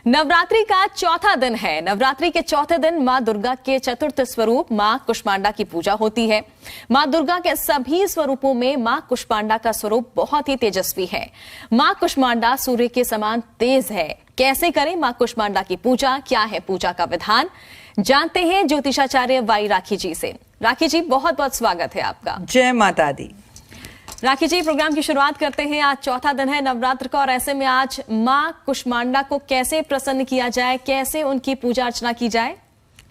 नवरात्रि का चौथा दिन है। नवरात्रि के चौथे दिन मां दुर्गा के चतुर्थ स्वरूप मां कुष्मांडा की पूजा होती है। मां दुर्गा के सभी स्वरूपों में मां कुष्मांडा का स्वरूप बहुत ही तेजस्वी है। मां कुष्मांडा सूर्य के समान तेज है। कैसे करें मां कुष्मांडा की पूजा, क्या है पूजा का विधान, जानते हैं ज्योतिषाचार्य वाई राखी जी से। राखी जी, बहुत बहुत स्वागत है आपका। जय माता दी। राखी जी, प्रोग्राम की शुरुआत करते हैं। आज चौथा दिन है नवरात्र का और ऐसे में आज मां कुष्मांडा को कैसे प्रसन्न किया जाए, कैसे उनकी पूजा अर्चना की जाए?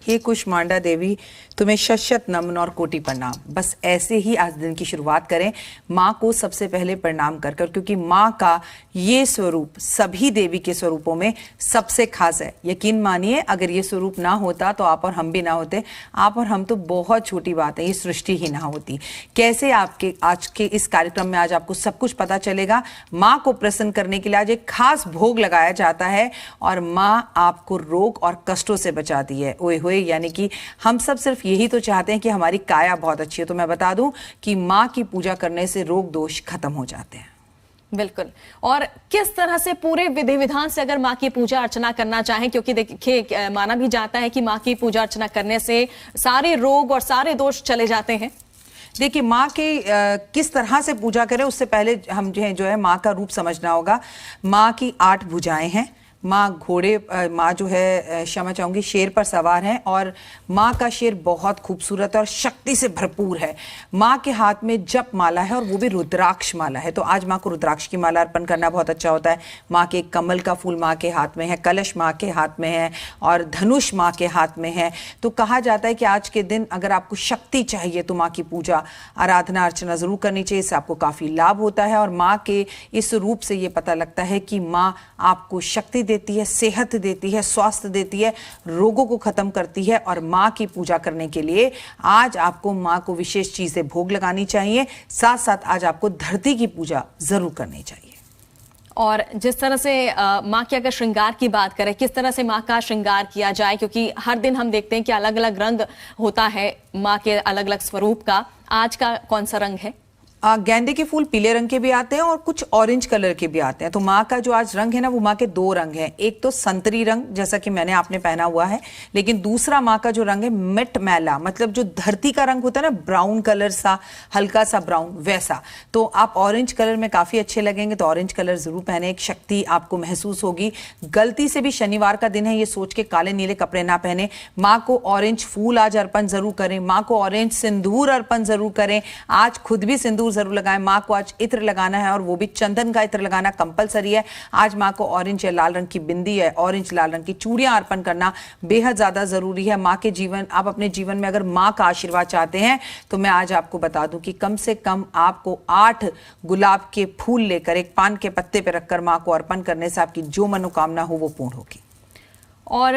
हे कुष्मांडा देवी, तुम्हें शत नमन और कोटि प्रणाम। बस ऐसे ही आज दिन की शुरुआत करें माँ को सबसे पहले प्रणाम कर कर, क्योंकि माँ का ये स्वरूप सभी देवी के स्वरूपों में सबसे खास है। यकीन मानिए, अगर ये स्वरूप ना होता तो आप और हम भी ना होते। आप और हम तो बहुत छोटी बात है, ये सृष्टि ही ना होती। कैसे आपके आज के इस कार्यक्रम में आज आपको सब कुछ पता चलेगा। माँ को प्रसन्न करने के लिए आज एक खास भोग लगाया जाता है और माँ आपको रोग और कष्टों से बचाती है। ओए होए, यानी कि हम सब सिर्फ यही तो चाहते हैं कि हमारी काया बहुत अच्छी है। तो मैं बता दूं कि माँ की पूजा करने से रोग दोष खत्म हो जाते हैं। बिल्कुल। और किस तरह से पूरे विधि विधान से अगर माँ की पूजा अर्चना करना चाहें, क्योंकि देखिए माना भी जाता है कि माँ की पूजा अर्चना करने से सारे रोग और सारे दोष चले जाते हैं। देखिए, माँ के किस तरह से पूजा करें उससे पहले हम जो है माँ का रूप समझना होगा। माँ की 8 भुजाएं हैं। माँ घोड़े, माँ जो है क्षमा चाहूंगी, शेर पर सवार है और माँ का शेर बहुत खूबसूरत और शक्ति से भरपूर है। माँ के हाथ में जप माला है और वो भी रुद्राक्ष माला है। तो आज माँ को रुद्राक्ष की माला अर्पण करना बहुत अच्छा होता है। माँ के कमल का फूल माँ के हाथ में है, कलश माँ के हाथ में है और धनुष माँ के हाथ में है। तो कहा जाता है कि आज के दिन अगर आपको शक्ति चाहिए तो माँ की पूजा आराधना अर्चना जरूर करनी चाहिए। इससे आपको काफी लाभ होता है और माँ के इस रूप से ये पता लगता है कि माँ आपको शक्ति देती है, सेहत देती है, स्वास्थ्य देती है, रोगों को खत्म करती है। और माँ की पूजा करने के लिए आज आपको माँ को विशेष चीजें भोग लगानी चाहिए। साथ साथ आज आपको धरती की पूजा जरूर करनी चाहिए। और जिस तरह से माँ के अगर श्रृंगार की बात करें, किस तरह से माँ का श्रृंगार किया जाए, क्योंकि हर दिन हम देखते हैं कि अलग अलग रंग होता है माँ के अलग अलग स्वरूप का। आज का कौन सा रंग है? गेंदे के फूल पीले रंग के भी आते हैं और कुछ ऑरेंज कलर के भी आते हैं। तो माँ का जो आज रंग है ना, वो माँ के 2 रंग हैं। एक तो संतरी रंग, जैसा कि मैंने आपने पहना हुआ है, लेकिन दूसरा माँ का जो रंग है मिट मैला, मतलब जो धरती का रंग होता है ना, ब्राउन कलर सा, हल्का सा ब्राउन, वैसा। तो आप ऑरेंज कलर में काफी अच्छे लगेंगे, तो ऑरेंज कलर जरूर पहने। एक शक्ति आपको महसूस होगी। गलती से भी शनिवार का दिन है ये सोच के काले नीले कपड़े ना पहने। माँ को ऑरेंज फूल आज अर्पण जरूर करें। माँ को ऑरेंज सिंदूर अर्पण जरूर करें। आज खुद भी सिंदूर जरूर लगाएं। माँ को आज इत्र लगाना है और वो भी चंदन का इत्र लगाना कंपलसरी है। आज माँ को ऑरेंज या लाल रंग की बिंदी है, ऑरेंज लाल रंग की चूड़ियां अर्पण करना बेहद ज्यादा जरूरी है। माँ के जीवन, आप अपने जीवन में अगर माँ का आशीर्वाद चाहते हैं तो मैं आज आपको बता दूं कि कम से कम आपको 8 गुलाब के फूल लेकर एक पान के पत्ते पर रखकर माँ को अर्पण करने से आपकी जो मनोकामना हो वो पूर्ण होगी। और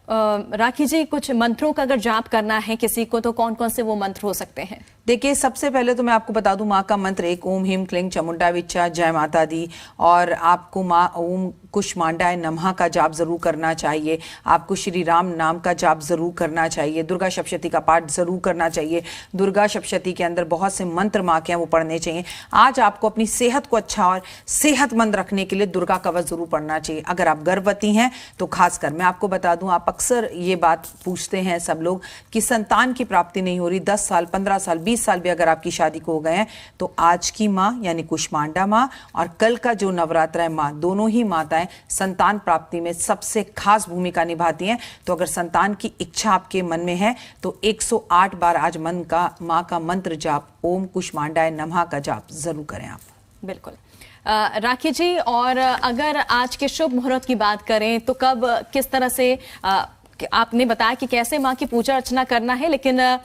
राखी जी, कुछ मंत्रों का अगर जाप करना है किसी को तो कौन कौन से वो मंत्र हो सकते हैं? देखिए, सबसे पहले तो मैं आपको बता दूं, माँ का मंत्र एक ओम ह्रीं क्लीं चामुंडा विच्चा जय माता दी। और आपको माँ ओम कुष्मांडाय नमः का जाप जरूर करना चाहिए। आपको श्री राम नाम का जाप जरूर करना चाहिए। दुर्गा सप्तशती का पाठ जरूर करना चाहिए। दुर्गा सप्तशती के अंदर बहुत से मंत्र माँ के हैं, वो पढ़ने चाहिए। आज आपको अपनी सेहत को अच्छा और सेहतमंद रखने के लिए दुर्गा कवच जरूर पढ़ना चाहिए। अगर आप गर्भवती हैं तो खासकर मैं आपको बता दूं, आप अक्सर ये बात पूछते हैं सब लोग कि संतान की प्राप्ति नहीं हो रही। 10 साल, 15 साल, 20 साल भी अगर आपकी शादी को हो गए हैं तो आज की माँ यानी कुष्मांडा माँ और कल का जो नवरात्र है माँ, दोनों ही माताएं संतान प्राप्ति में सबसे खास भूमिका निभाती हैं। तो अगर संतान की इच्छा आपके मन में है तो 108 बार आज माँ का मंत्र जाप ओम कुष्मांडाय नमः का जाप जरूर करें आप। बिल्कुल। राखी जी, और अगर आज के शुभ मुहूर्त की बात करें तो कब, किस तरह से, आपने बताया कि कैसे माँ की पूजा अर्चना करना है, लेकिन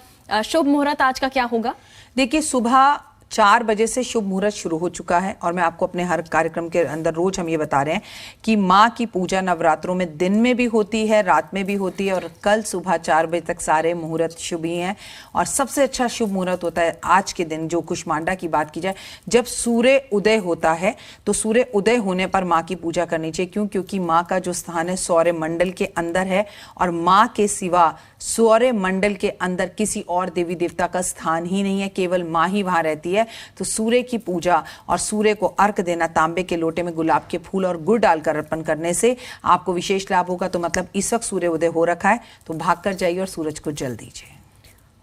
शुभ मुहूर्त आज का क्या होगा? देखिए, सुबह 4 बजे से शुभ मुहूर्त शुरू हो चुका है और मैं आपको अपने हर कार्यक्रम के अंदर रोज हम ये बता रहे हैं कि माँ की पूजा नवरात्रों में दिन में भी होती है, रात में भी होती है और कल सुबह 4 बजे तक सारे मुहूर्त शुभ ही हैं। और सबसे अच्छा शुभ मुहूर्त होता है आज के दिन, जो कुष्मांडा की बात की जाए, जब सूर्य उदय होता है। तो सूर्य उदय होने पर माँ की पूजा करनी चाहिए। क्यों? क्योंकि माँ का जो स्थान है सौर्य मंडल के अंदर है और माँ के सिवा सौर्य मंडल के अंदर किसी और देवी देवता का स्थान ही नहीं है, केवल माँ ही वहां रहती है। है, तो सूर्य की पूजा और सूर्य को अर्घ देना, तांबे के लोटे में गुलाब के फूल और गुड़ डालकर अर्पण करने से आपको विशेष लाभ होगा। तो मतलब इस वक्त सूर्य उदय हो रखा है, तो भाग कर जाइए और सूरज को जल दीजिए।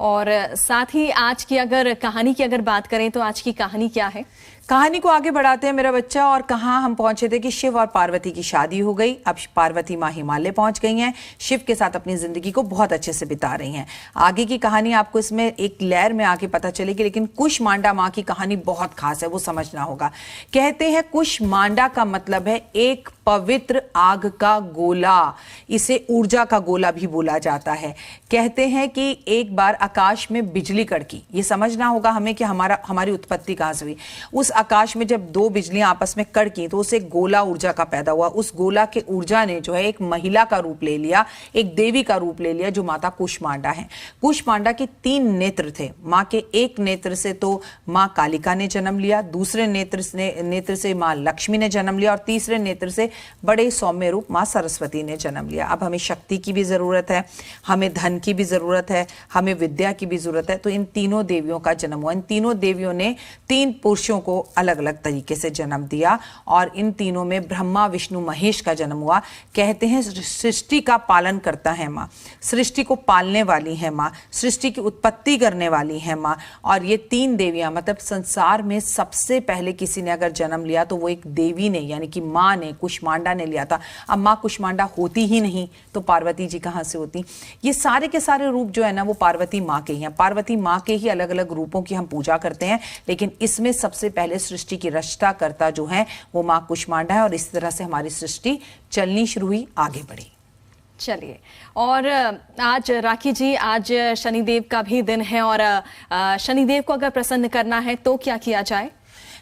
और साथ ही आज की अगर कहानी की अगर बात करें तो आज की कहानी क्या है? कहानी को आगे बढ़ाते हैं मेरा बच्चा। और कहाँ हम पहुंचे थे कि शिव और पार्वती की शादी हो गई। अब पार्वती माँ हिमालय पहुंच गई हैं, शिव के साथ अपनी जिंदगी को बहुत अच्छे से बिता रही हैं। आगे की कहानी आपको इसमें एक लेयर में आके पता चलेगी, लेकिन कुष्मांडा माँ की कहानी बहुत खास है, वो समझना होगा। कहते हैं कुष्मांडा का मतलब है एक पवित्र आग का गोला, इसे ऊर्जा का गोला भी बोला जाता है। कहते हैं कि एक बार आकाश में बिजली कड़की, ये समझना होगा हमें कि हमारी उत्पत्ति कहां से हुई। उस आकाश में जब दो बिजलियां आपस में कड़की तो उसे गोला ऊर्जा का पैदा हुआ। उस गोला के ऊर्जा ने जो है एक महिला का रूप ले लिया, एक देवी का रूप ले लिया, जो माता कुष्मांडा है। कुष्मांडा के 3 नेत्र थे। माँ के एक नेत्र से तो माँ कालिका ने जन्म लिया, दूसरे नेत्र से माँ लक्ष्मी ने जन्म लिया और तीसरे नेत्र से बड़े सौम्य रूप माँ सरस्वती ने जन्म लिया। अब हमें शक्ति की भी जरूरत है, हमें धन की भी जरूरत है, हमें विद्या की भी जरूरत है। तो इन तीनों देवियों का जन्म हुआ। इन तीनों देवियों ने 3 पुरुषों को अलग अलग तरीके से जन्म दिया और इन तीनों में ब्रह्मा विष्णु महेश का जन्म हुआ। कहते हैं सृष्टि का पालन करता है माँ, सृष्टि को पालने वाली है माँ, सृष्टि की उत्पत्ति करने वाली है माँ। और ये 3 देवियां, मतलब संसार में सबसे पहले किसी ने अगर जन्म लिया तो वो एक देवी ने, यानी कि माँ ने, कुष्मांडा ने लिया था। अब माँ कुष्मांडा होती ही नहीं तो पार्वती जी कहाँ से होती? ये सारे के सारे रूप जो है ना वो पार्वती माँ के ही हैं। पार्वती माँ के ही अलग अलग रूपों की हम पूजा करते हैं, लेकिन इसमें सबसे पहले सृष्टि की रचना करता जो है वो माँ कुष्मांडा है। और इस तरह से हमारी सृष्टि चलनी शुरू हुई, आगे बढ़ी। चलिए, और आज राखी जी, आज शनिदेव का भी दिन है और शनिदेव को अगर प्रसन्न करना है तो क्या किया जाए?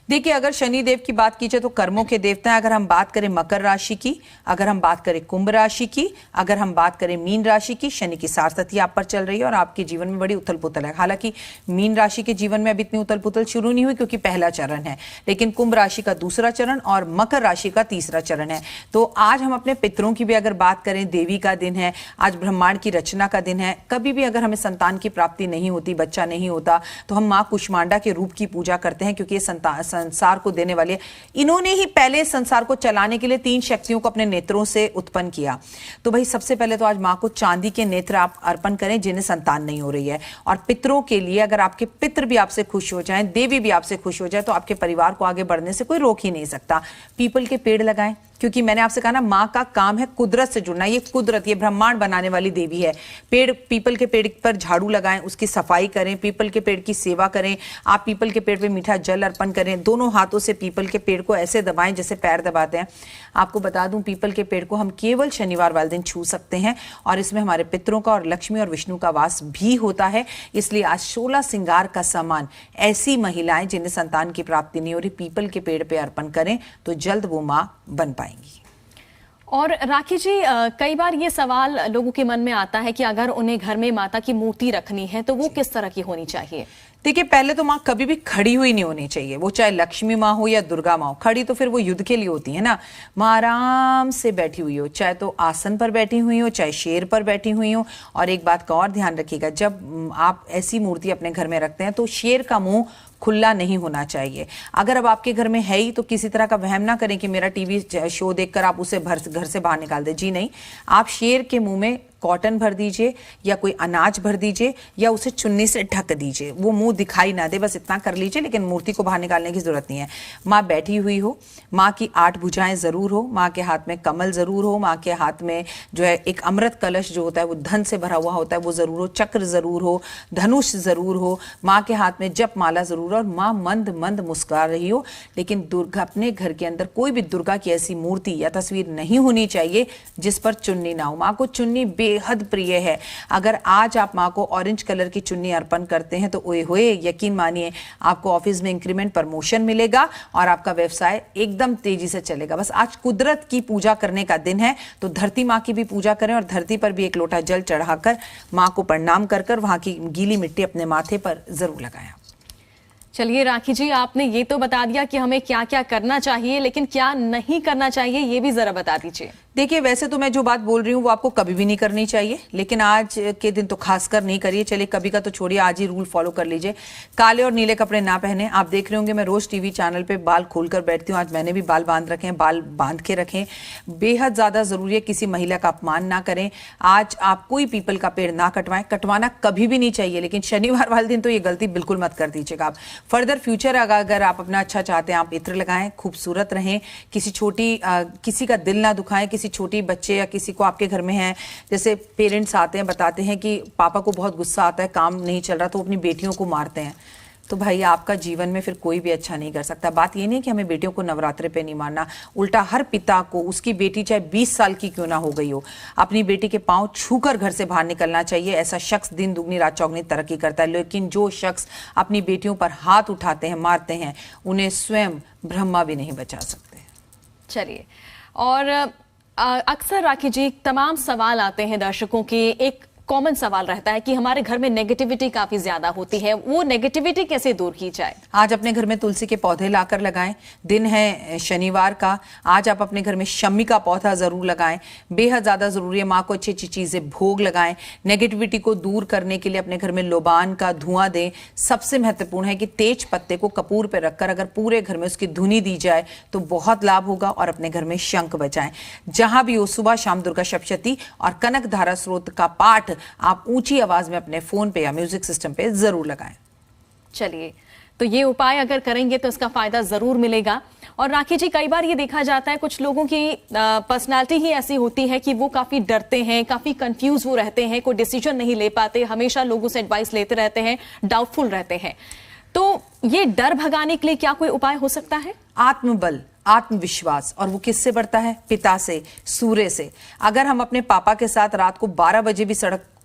देखिए, अगर शनिदेव की बात की जाए तो कर्मों के देवता हैं। अगर हम बात करें मकर राशि की, अगर हम बात करें कुंभ राशि की, अगर हम बात करें मीन राशि की, शनि की सारथी आप पर चल रही है और आपके जीवन में बड़ी उथल पुथल है। हालांकि मीन राशि के जीवन में अभी इतनी उथल पुथल शुरू नहीं हुई क्योंकि पहला चरण है, लेकिन कुंभ राशि का दूसरा चरण और मकर राशि का तीसरा चरण है। तो आज हम अपने पितरों की भी अगर बात करें, देवी का दिन है, आज ब्रह्मांड की रचना का दिन है। कभी भी अगर हमें संतान की प्राप्ति नहीं होती, बच्चा नहीं होता, तो हम माँ कुष्मांडा के रूप की पूजा करते हैं, क्योंकि ये संसार को देने वाले, इन्होंने ही पहले संसार को चलाने के लिए 3 शक्तियों को अपने नेत्रों से उत्पन्न किया। तो भाई सबसे पहले तो आज माँ को चांदी के नेत्र आप अर्पण करें जिन्हें संतान नहीं हो रही है। और पितरों के लिए, अगर आपके पितर भी आपसे खुश हो जाएं, देवी भी आपसे खुश हो जाए, तो आपके परिवार को आगे बढ़ने से कोई रोक ही नहीं सकता। पीपल के पेड़ लगाएं, क्योंकि मैंने आपसे कहा ना, माँ का काम है कुदरत से जुड़ना। ये कुदरत, ये ब्रह्मांड बनाने वाली देवी है। पीपल के पेड़ पर झाड़ू लगाएं, उसकी सफाई करें, पीपल के पेड़ की सेवा करें। आप पीपल के पेड़ पे मीठा जल अर्पण करें, दोनों हाथों से पीपल के पेड़ को ऐसे दबाएं जैसे पैर दबाते हैं। आपको बता दूं, पीपल के पेड़ को हम केवल शनिवार वाले दिन छू सकते हैं और इसमें हमारे पितरों का और लक्ष्मी और विष्णु का वास भी होता है। इसलिए आज 16 श्रृंगार का सामान ऐसी महिलाएं जिन्हें संतान की प्राप्ति नहीं हो रही, पीपल के पेड़ पे अर्पण करें तो जल्द वो माँ बन पाएंगी। और राखी जी, कई बार ये सवाल लोगों के मन में आता है कि अगर उन्हें घर में माता की मूर्ति रखनी है तो वो किस तरह की होनी चाहिए? देखिए, पहले तो माँ कभी भी खड़ी हुई नहीं होनी चाहिए, वो चाहे लक्ष्मी माँ हो या दुर्गा माँ हो। खड़ी तो फिर वो युद्ध के लिए होती है ना। माँ आराम से बैठी हुई हो, चाहे तो आसन पर बैठी हुई हो, चाहे शेर पर बैठी हुई हो। और एक बात का और ध्यान रखिएगा, जब आप ऐसी मूर्ति अपने घर में रखते हैं तो शेर का मुंह खुला नहीं होना चाहिए। अगर अब आपके घर में है ही तो किसी तरह का वहम ना करें कि मेरा टीवी शो देखकर आप उसे घर से बाहर निकाल दें। जी नहीं, आप शेर के मुंह में कॉटन भर दीजिए या कोई अनाज भर दीजिए या उसे चुन्नी से ढक दीजिए, वो मुंह दिखाई ना दे, बस इतना कर लीजिए। लेकिन मूर्ति को बाहर निकालने की जरूरत नहीं है। माँ बैठी हुई हो, माँ की 8 भुजाएं जरूर हो, माँ के हाथ में कमल जरूर हो, माँ के हाथ में जो है एक अमृत कलश जो होता है वो धन से भरा हुआ होता है वो जरूर हो, चक्र जरूर हो, धनुष जरूर हो, माँ के हाथ में जप माला जरूर हो और माँ मंद मंद मुस्कुरा रही हो। लेकिन दुर्गा, अपने घर के अंदर कोई भी दुर्गा की ऐसी मूर्ति या तस्वीर नहीं होनी चाहिए जिस पर चुन्नी ना हो। माँ को चुन्नी बेहद प्रिय है। अगर आज आप माँ को ऑरेंज कलर की चुन्नी अर्पण करते हैं तो ओए होए, यकीन मानिए आपको ऑफिस में इंक्रीमेंट, प्रमोशन मिलेगा और आपका व्यवसाय एकदम तेजी से चलेगा। बस आज कुदरत की पूजा करने का दिन है, तो धरती माँ की भी पूजा करें और धरती पर भी एक लोटा जल चढ़ाकर माँ को प्रणाम कर वहां की गीली मिट्टी अपने माथे पर जरूर लगाएं। चलिए राखी जी, आपने ये तो बता दिया कि हमें क्या क्या करना चाहिए, लेकिन क्या नहीं करना चाहिए ये भी जरा बता दीजिए। देखिए, वैसे तो मैं जो बात बोल रही हूँ वो आपको कभी भी नहीं करनी चाहिए, लेकिन आज के दिन तो खासकर नहीं करिए। चलिए, कभी का तो छोड़िए, आज ही रूल फॉलो कर लीजिए। काले और नीले कपड़े ना पहने। आप देख रहे होंगे मैं रोज टीवी चैनल पे बाल खोलकर बैठती हूँ। आज मैंने भी बाल बांध रखे हैं, बाल बांध के रखें। बेहद ज्यादा जरूरी है, किसी महिला का अपमान ना करें। आज आप कोई पीपल का पेड़ ना कटवाएं, कटवाना कभी भी नहीं चाहिए, लेकिन शनिवार वाले दिन तो ये गलती बिल्कुल मत कर दीजिएगा आप। फर्दर फ्यूचर अगर आप अपना अच्छा चाहते हैं, आप इत्र लगाएं, खूबसूरत रहें, किसी का दिल ना दुखाएं, किसी छोटी बच्चे या किसी को आपके घर में है, जैसे पेरेंट्स आते हैं बताते हैं कि पापा को बहुत गुस्सा आता है, काम नहीं चल रहा, तो अपनी बेटियों को मारते हैं। तो भाई, आपका जीवन में फिर कोई भी अच्छा नहीं कर सकता। बात ये नहीं कि हमें बेटियों को नवरात्रे पे नहीं मारना, उल्टा हर पिता को उसकी बेटी चाहे 20 साल की क्यों ना हो गई हो, अपनी बेटी के पांव छूकर घर से बाहर निकलना चाहिए। ऐसा शख्स दिन दुगनी रात चौगनी तरक्की करता है। लेकिन जो शख्स अपनी बेटियों पर हाथ उठाते हैं, मारते हैं, उन्हें स्वयं ब्रह्मा भी नहीं बचा सकते। चलिए, और अक्सर राखी जी तमाम सवाल आते हैं दर्शकों के। एक कॉमन सवाल रहता है कि हमारे घर में नेगेटिविटी काफी ज्यादा होती है, वो नेगेटिविटी कैसे दूर की जाए? आज अपने घर में तुलसी के पौधे लाकर लगाएं। दिन है शनिवार का, आज आप अपने घर में शम्मी का पौधा जरूर लगाएं। बेहद ज्यादा जरूरी है। माँ को अच्छी अच्छी चीजें भोग लगाएं। नेगेटिविटी को दूर करने के लिए अपने घर में लोबान का धुआं दें। सबसे महत्वपूर्ण है कि तेज पत्ते को कपूर पर रखकर अगर पूरे घर में उसकी धुनी दी जाए तो बहुत लाभ होगा। और अपने घर में शंख बजाएं। जहां भी हो, सुबह शाम दुर्गा सप्तशती और कनक धारा स्रोत का पाठ आप ऊंची आवाज में अपने फोन पे या म्यूजिक सिस्टम पे जरूर लगाएं। चलिए, तो ये उपाय अगर करेंगे तो इसका फायदा जरूर मिलेगा। और राखी जी, कई बार ये देखा जाता है कुछ लोगों की पर्सनालिटी ही ऐसी होती है कि वो काफी डरते हैं, काफी कंफ्यूज वो रहते हैं, कोई डिसीजन नहीं ले पाते, हमेशा लोगों से एडवाइस लेते रहते हैं, डाउटफुल रहते हैं। तो ये डर भगाने के लिए क्या कोई उपाय हो सकता है? आत्मबल, आत्मविश्वास, और वो किससे बढ़ता है? पिता से, सूर्य से। अगर हम अपने पापा के साथ रात को 12 बजे भी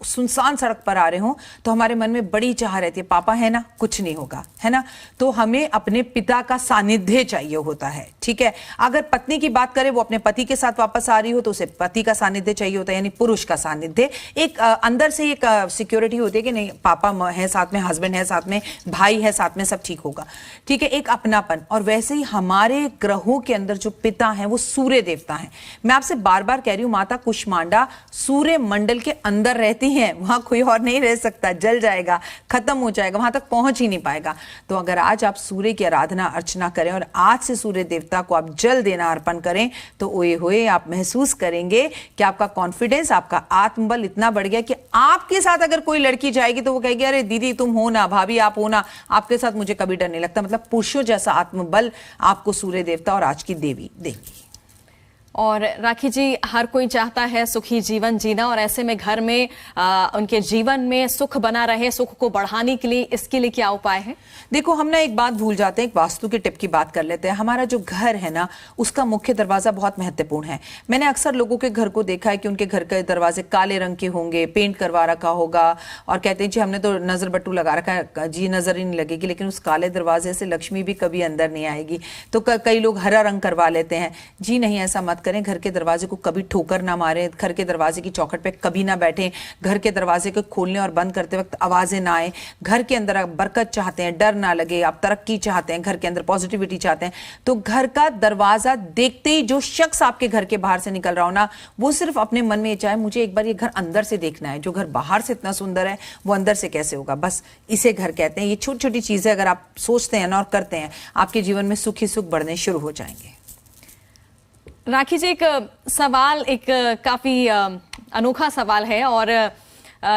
सुनसान सड़क पर आ रहे हो तो हमारे मन में बड़ी चाह रहती है, पापा है ना, कुछ नहीं होगा, है ना। तो हमें अपने पिता का सानिध्य चाहिए होता है, ठीक है। अगर पत्नी की बात करें, वो अपने पति के साथ वापस आ रही हो तो उसे पति का सानिध्य चाहिए होता है, यानी पुरुष का सानिध्य। एक अंदर से एक सिक्योरिटी होती है कि नहीं, पापा है साथ में, हस्बैंड है साथ में, भाई है साथ में, सब ठीक होगा, ठीक है, एक अपनापन। और वैसे ही हमारे ग्रहों के अंदर जो पिता है वो सूर्य देवता है। मैं आपसे बार बार कह रही हूं, माता कुष्मांडा सूर्य मंडल के अंदर रहती है, वहां कोई और नहीं रह सकता, जल जाएगा, खत्म हो जाएगा, वहां तक पहुंच ही नहीं पाएगा। तो अगर आज आप सूर्य की आराधना अर्चना करें और आज से सूर्य देवता को आप जल देना अर्पण करें तो ओए होए आप महसूस करेंगे कि आपका कॉन्फिडेंस, आपका आत्मबल इतना बढ़ गया कि आपके साथ अगर कोई लड़की जाएगी तो वो कहेगी, अरे दीदी तुम हो ना, भाभी आप हो ना, आपके साथ मुझे कभी डर नहीं लगता। मतलब पुरुषों जैसा आत्मबल आपको सूर्य देवता और आज की देवी देंगी। और राखी जी, हर कोई चाहता है सुखी जीवन जीना, और ऐसे में घर में उनके जीवन में सुख बना रहे, सुख को बढ़ाने के लिए इसके लिए क्या उपाय है? देखो, हम ना एक बात भूल जाते हैं, एक वास्तु के टिप की बात कर लेते हैं। हमारा जो घर है ना, उसका मुख्य दरवाजा बहुत महत्वपूर्ण है। मैंने अक्सर लोगों के घर को देखा है कि उनके घर के दरवाजे काले रंग के होंगे, पेंट करवा रखा होगा, और कहते हैं जी हमने तो नजर बट्टू लगा रखा है, जी नजर ही नहीं लगेगी, लेकिन उस काले दरवाजे से लक्ष्मी भी कभी अंदर नहीं आएगी। तो कई लोग हरा रंग करवा लेते हैं। जी नहीं, ऐसा मत करें। घर के दरवाजे को कभी ठोकर ना मारें, घर के दरवाजे की चौखट पे कभी ना बैठें, घर के दरवाजे को खोलने और बंद करते वक्त आवाजें ना आए। घर के अंदर आप बरकत चाहते हैं, डर ना लगे, आप तरक्की चाहते हैं, घर के अंदर पॉजिटिविटी चाहते हैं, तो घर का दरवाजा देखते ही जो शख्स आपके घर के बाहर से निकल रहा हो ना, वो सिर्फ अपने मन में ये चाहे, मुझे एक बार ये घर अंदर से देखना है, जो घर बाहर से इतना सुंदर है वो अंदर से कैसे होगा। बस इसे घर कहते हैं। ये छोटी छोटी चीजें अगर आप सोचते हैं ना और करते हैं, आपके जीवन में सुख ही सुख बढ़ने शुरू हो जाएंगे। राखी जी, एक सवाल, एक काफी अनोखा सवाल है, और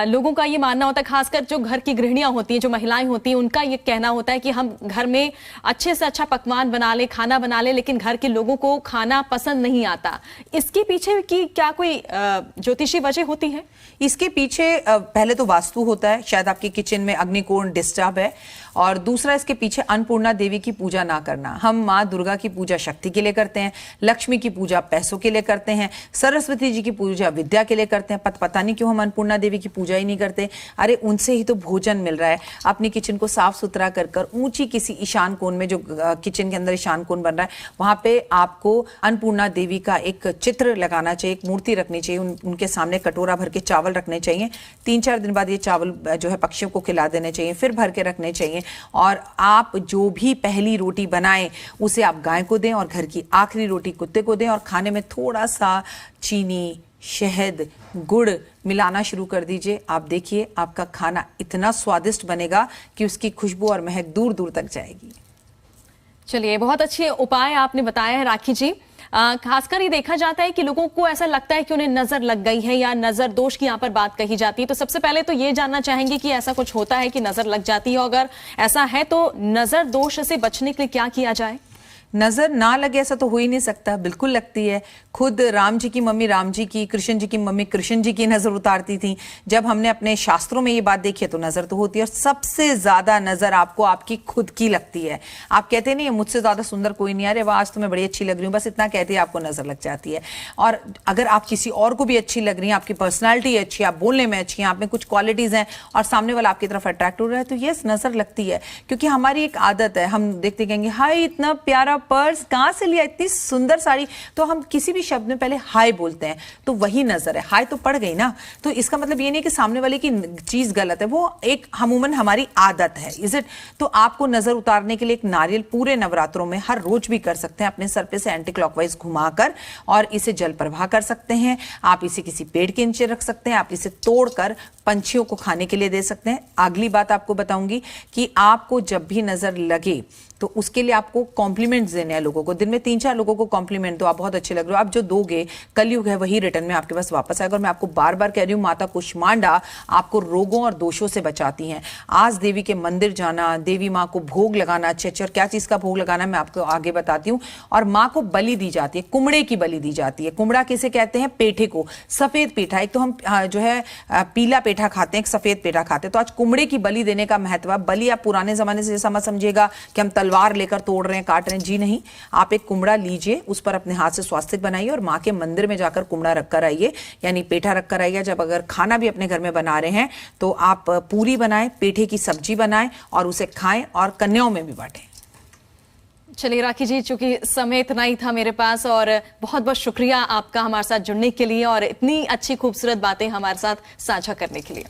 लोगों का ये मानना होता है, खासकर जो घर की गृहिणियां होती हैं, जो महिलाएं होती हैं, उनका ये कहना होता है कि हम घर में अच्छे से अच्छा पकवान बना ले, खाना बना ले, लेकिन घर के लोगों को खाना पसंद नहीं आता। इसके पीछे की क्या कोई ज्योतिषी वजह होती है? इसके पीछे पहले तो वास्तु होता है, शायद आपके किचन में अग्निकोण डिस्टर्ब है, और दूसरा इसके पीछे अन्नपूर्णा देवी की पूजा ना करना। हम माँ दुर्गा की पूजा शक्ति के लिए करते हैं, लक्ष्मी की पूजा पैसों के लिए करते हैं, सरस्वती जी की पूजा विद्या के लिए करते हैं। पता नहीं क्यों हम अन्नपूर्णा देवी की पूजा ही नहीं करते। अरे उनसे ही तो भोजन मिल रहा है। अपनी किचन को साफ सुथरा कर ऊंची किसी ईशान कोण में, जो किचन के अंदर ईशान कोण बन रहा है, वहां पे आपको अन्नपूर्णा देवी का एक चित्र लगाना चाहिए, एक मूर्ति रखनी चाहिए, उनके सामने कटोरा भर के चावल रखने चाहिए। 3-4 दिन बाद ये चावल जो है पक्षियों को खिला देने चाहिए, फिर भर के रखने चाहिए। दें और आप जो भी पहली रोटी बनाएं उसे आप गाय को दें और घर की आखिरी रोटी कुत्ते को दें और खाने में थोड़ा सा चीनी, शहद, गुड़ मिलाना शुरू कर दीजिए। आप देखिए आपका खाना इतना स्वादिष्ट बनेगा कि उसकी खुशबू और महक दूर दूर तक जाएगी। चलिए, बहुत अच्छे उपाय आपने बताए हैं राखी जी। खासकर ये देखा जाता है कि लोगों को ऐसा लगता है कि उन्हें नजर लग गई है या नजर दोष की यहाँ पर बात कही जाती है। तो सबसे पहले तो ये जानना चाहेंगे कि ऐसा कुछ होता है कि नजर लग जाती है, अगर ऐसा है तो नजर दोष से बचने के लिए क्या किया जाए? नजर ना लगे ऐसा तो हो ही नहीं सकता, बिल्कुल लगती है। खुद राम जी की मम्मी राम जी की, कृष्ण जी की मम्मी कृष्ण जी की नजर उतारती थी। जब हमने अपने शास्त्रों में ये बात देखी है तो नजर तो होती है, और सबसे ज्यादा नजर आपको आपकी खुद की लगती है। आप कहते नहीं मुझसे ज्यादा सुंदर कोई नहीं, अरे वाह आज तो मैं बड़ी अच्छी लग रही हूँ, बस इतना कहते ही आपको नजर लग जाती है। और अगर आप किसी और को भी अच्छी लग रही है, आपकी पर्सनैलिटी अच्छी है, आप बोलने में अच्छी हैं, आप में कुछ क्वालिटीज हैं और सामने वाला आपकी तरफ अट्रैक्ट हो रहा है, तो यस नजर लगती है। क्योंकि हमारी एक आदत है, हम देखते कहेंगे हाय इतना प्यारा पर्स कहां से लिया, इतनी सुंदर साड़ी, तो हम किसी भी शब्द में पहले हाय बोलते हैं, तो वही नजर है। हाय तो पड़ गई ना, तो इसका मतलब ये नहीं कि सामने वाले की चीज गलत है, वो एक अमूमन हमारी आदत है। Is it? तो आपको नजर उतारने के लिए एक नारियल पूरे नवरात्रों में हर रोज भी कर सकते हैं, अपने सर पे से एंटी क्लॉकवाइज घुमाकर, और इसे जल प्रवाह कर सकते हैं। आप इसे किसी पेड़ के नीचे रख सकते हैं, आप इसे तोड़कर पंछियों को खाने के लिए दे सकते हैं। अगली बात आपको बताऊंगी कि आपको जब भी नजर लगे तो उसके लिए आपको कॉम्प्लीमेंट्स देने हैं लोगों को। दिन में 3-4 लोगों को कॉम्प्लीमेंट दो, आप बहुत अच्छे लग रहे हो। आप जो दोगे, कलयुग है, वही रिटर्न में आपके पास वापस आएगा। और मैं आपको बार बार कह रही हूँ, माता कुष्मांडा आपको रोगों और दोषों से बचाती हैं। आज देवी के मंदिर जाना, देवी माँ को भोग लगाना, अच्छे और क्या चीज का भोग लगाना मैं आपको आगे बताती हूँ। और माँ को बलि दी जाती है, कुमड़े की बलि दी जाती है। कुमड़ा किसे कहते हैं? पेठे को, सफेद पेठा। एक तो हम जो है पीला पेठा खाते हैं, एक सफेद पेठा खाते हैं। तो आज कुमड़े की बलि देने का महत्व। बलि आप पुराने जमाने से समझ समझिएगा कि हम तलवार लेकर तोड़ रहे हैं, काट रहे हैं, जी नहीं। आप एक कुमड़ा लीजिए, उस पर अपने हाथ से स्वास्तिक बनाइए और माँ के मंदिर में जाकर कुमड़ा रखकर आइए, यानी पेठा रखकर आइए। जब अगर खाना भी अपने घर में बना रहे हैं तो आप पूरी बनाएं, पेठे की सब्जी बनाएं और उसे खाएं और कन्याओं में भी बांटें। चलिए राखी जी, चूंकि समय इतना ही था मेरे पास, और बहुत बहुत शुक्रिया आपका हमारे साथ जुड़ने के लिए और इतनी अच्छी खूबसूरत बातें हमारे साथ साझा करने के लिए।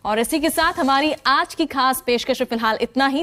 और इसी के साथ हमारी आज की खास पेशकश फिलहाल इतना ही।